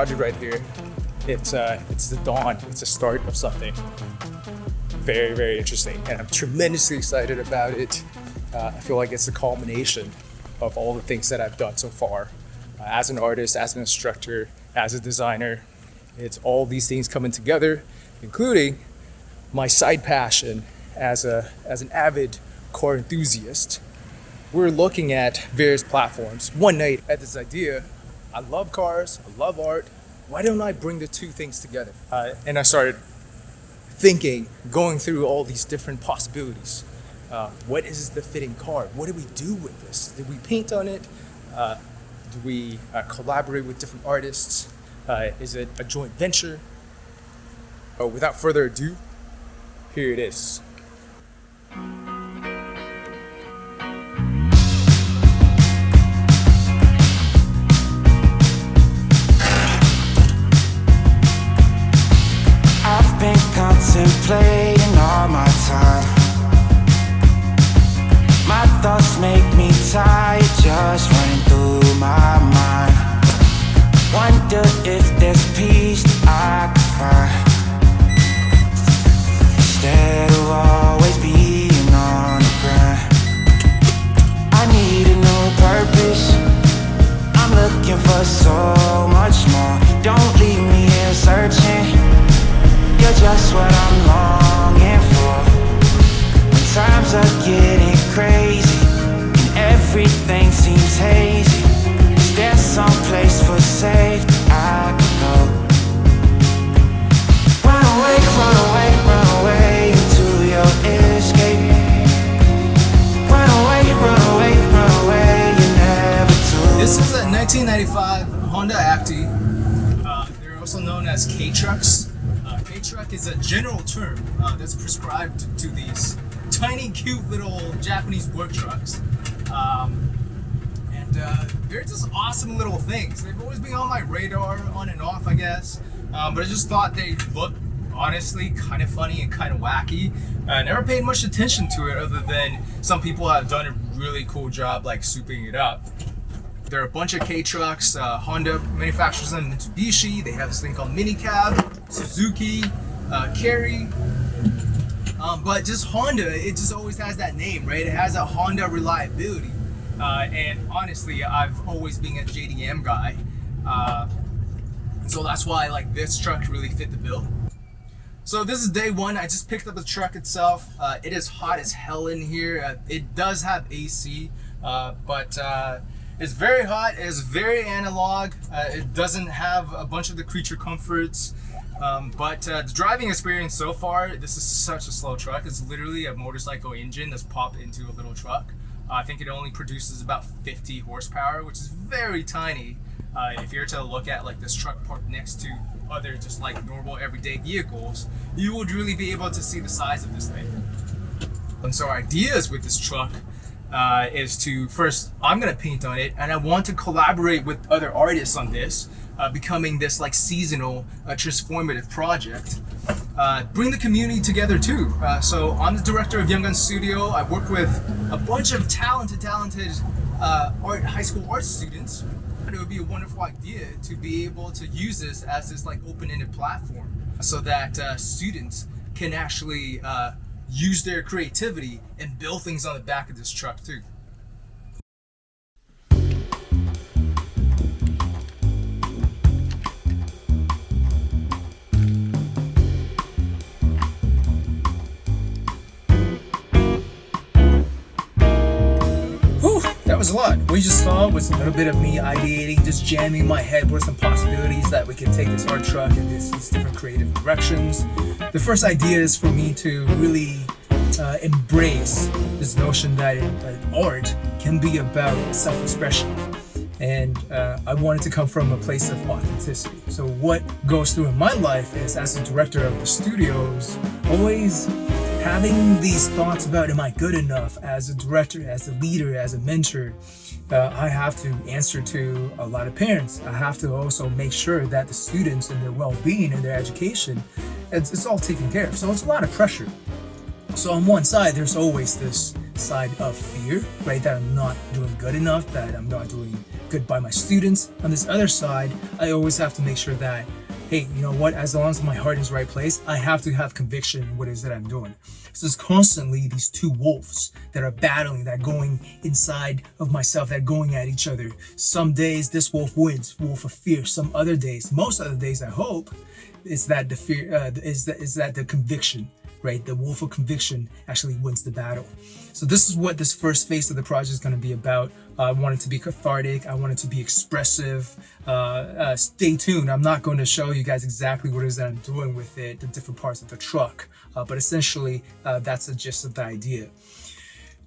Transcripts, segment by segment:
project right here, it's the dawn, it's the start of something very, very interesting, and I'm tremendously excited about it. I feel like it's the culmination of all the things that I've done so far as an artist, as an instructor, as a designer. It's all these things coming together, including my side passion as an avid car enthusiast. We're looking at various platforms. One night I had this idea. I love cars, I love art. Why don't I bring the two things together? And I started thinking, going through all these different possibilities. What is the fitting car? What do we do with this? Did we paint on it? Do we collaborate with different artists? Is it a joint venture? Without further ado, here it is. I've been contemplating all my time. My thoughts make me tired, just running through my mind. Wonder if there's peace that I could find, instead of always being on the grind. I need a new purpose, I'm looking for so much more. Don't leave me here searching, you're just what I'm longing for. When times are getting crazy and everything seems hazy, is there some place for safety I can go? Run away, run away, run away into your escape. Run away, run away, run away, you never took. This is a 1995 Honda Acty. They're also known as Kei Trucks. Kei Truck is a general term that's prescribed to these tiny, cute little Japanese work trucks. They're just awesome little things. They've always been on my radar, on and off, I guess. But I just thought they looked, honestly, kind of funny and kind of wacky. I never paid much attention to it, other than some people have done a really cool job like souping it up. There are a bunch of Kei Trucks. Honda manufactures them, Mitsubishi. They have this thing called Minicab, Suzuki, Carry. But just Honda, it just always has that name, right? It has a Honda reliability. And honestly, I've always been a JDM guy. So that's why like this truck really fit the bill. So this is day one. I just picked up the truck itself. It is hot as hell in here. It does have AC, but it's very hot. It's very analog. It doesn't have a bunch of the creature comforts. But the driving experience so far, this is such a slow truck. It's literally a motorcycle engine that's popped into a little truck. I think it only produces about 50 horsepower, which is very tiny. If you're to look at like this truck parked next to other just like normal everyday vehicles, you would really be able to see the size of this thing. And so our ideas with this truck is to first, I'm gonna paint on it, and I want to collaborate with other artists on this, becoming this like seasonal transformative project. Bring the community together too. So I'm the director of Young Gun Studio. I work with a bunch of talented high school art students. It would be a wonderful idea to be able to use this as this like open-ended platform, so that students can actually use their creativity and build things on the back of this truck too. That was a lot. What you just saw was a little bit of me ideating, just jamming my head with some possibilities that we can take this art truck in these different creative directions. The first idea is for me to really embrace this notion that art can be about self-expression. And I wanted to come from a place of authenticity. So what goes through in my life is, as the director of the studios, always having these thoughts about, am I good enough as a director, as a leader, as a mentor? I have to answer to a lot of parents. I have to also make sure that the students and their well-being and their education, it's all taken care of. So it's a lot of pressure. So on one side, there's always this side of fear, right? That I'm not doing good enough, that I'm not doing good by my students. On this other side, I always have to make sure that, hey, you know what, as long as my heart is in the right place, I have to have conviction in what it is that I'm doing. So there's constantly these two wolves that are battling, that are going inside of myself, that are going at each other. Some days this wolf wins, wolf of fear. Some other days, most other days, I hope, is that the fear, is that the conviction, right? The wolf of conviction actually wins the battle. So this is what this first phase of the project is going to be about. I want it to be cathartic. I want it to be expressive. Stay tuned. I'm not going to show you guys exactly what it is that I'm doing with it, the different parts of the truck. But essentially, that's the gist of the idea.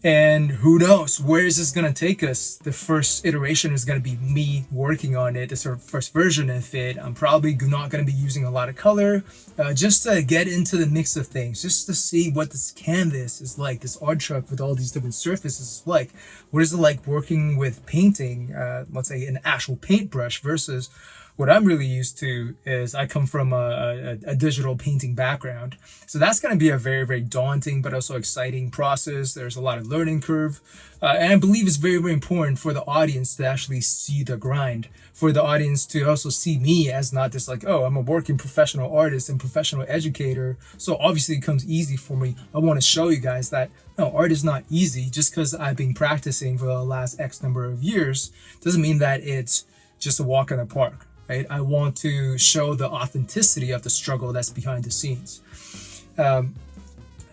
And who knows, where is this going to take us? The first iteration is going to be me working on it, the sort of first version of it. I'm probably not going to be using a lot of color, just to get into the mix of things, just to see what this canvas is like, this art truck with all these different surfaces is like. What is it like working with painting, let's say an actual paintbrush, versus what I'm really used to is I come from a digital painting background. So that's going to be a very, very daunting but also exciting process. There's a lot of learning curve. And I believe it's very, very important for the audience to actually see the grind, for the audience to also see me as not just like, oh, I'm a working professional artist and professional educator, so obviously it comes easy for me. I want to show you guys that, no, art is not easy. Just because I've been practicing for the last X number of years doesn't mean that it's just a walk in the park. Right? I want to show the authenticity of the struggle that's behind the scenes.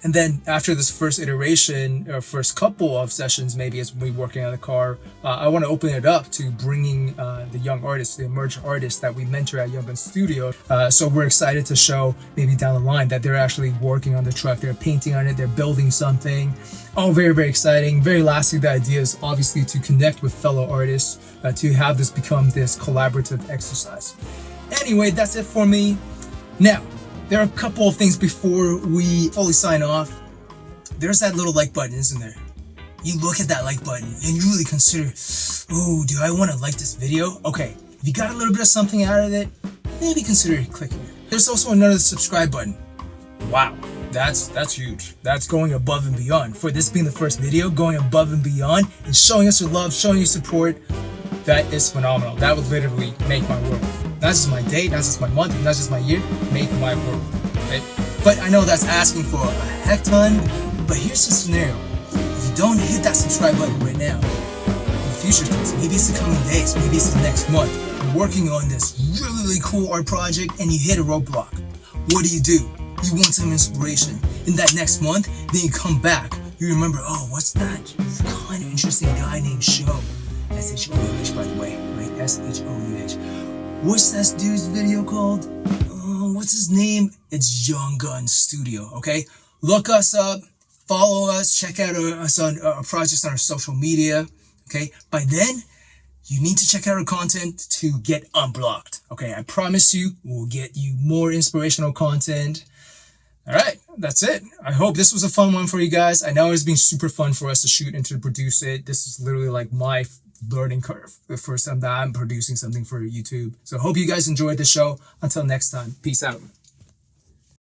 And then after this first iteration, or first couple of sessions, maybe as we working on the car, I want to open it up to bringing the young artists, the emerging artists that we mentor at Young Gun Studio. So we're excited to show maybe down the line that they're actually working on the truck, they're painting on it, they're building something. All very, very exciting. Very lastly, the idea is obviously to connect with fellow artists, to have this become this collaborative exercise. Anyway, that's it for me. Now, there are a couple of things before we fully sign off. There's that little like button, isn't there? You look at that like button and you really consider, oh, do I want to like this video? Okay, if you got a little bit of something out of it, maybe consider clicking it. There's also another subscribe button. Wow, that's huge. That's going above and beyond. For this being the first video, going above and beyond and showing us your love, showing your support, that is phenomenal. That would literally make my world. Not just my day, not just my month, not just my year, make my world, right? But I know that's asking for a heck ton, but here's the scenario. If you don't hit that subscribe button right now, in future things, maybe it's the coming days, maybe it's the next month, you're working on this really, really cool art project and you hit a roadblock. What do? You want some inspiration. In that next month, then you come back, you remember, oh, what's that kind of interesting guy named Shouh? S-H-O-U-H, by the way, right? S-H-O-U-H. What's that dude's video called? What's his name? It's Young Gun Studio, okay? Look us up, follow us, check out us on our projects on our social media, okay? By then, you need to check out our content to get unblocked, okay? I promise you, we'll get you more inspirational content. All right, that's it. I hope this was a fun one for you guys. I know it's been super fun for us to shoot and to produce it. This is literally like my learning curve, the first time that I'm producing something for YouTube. So I hope you guys enjoyed the show. Until next time, peace out.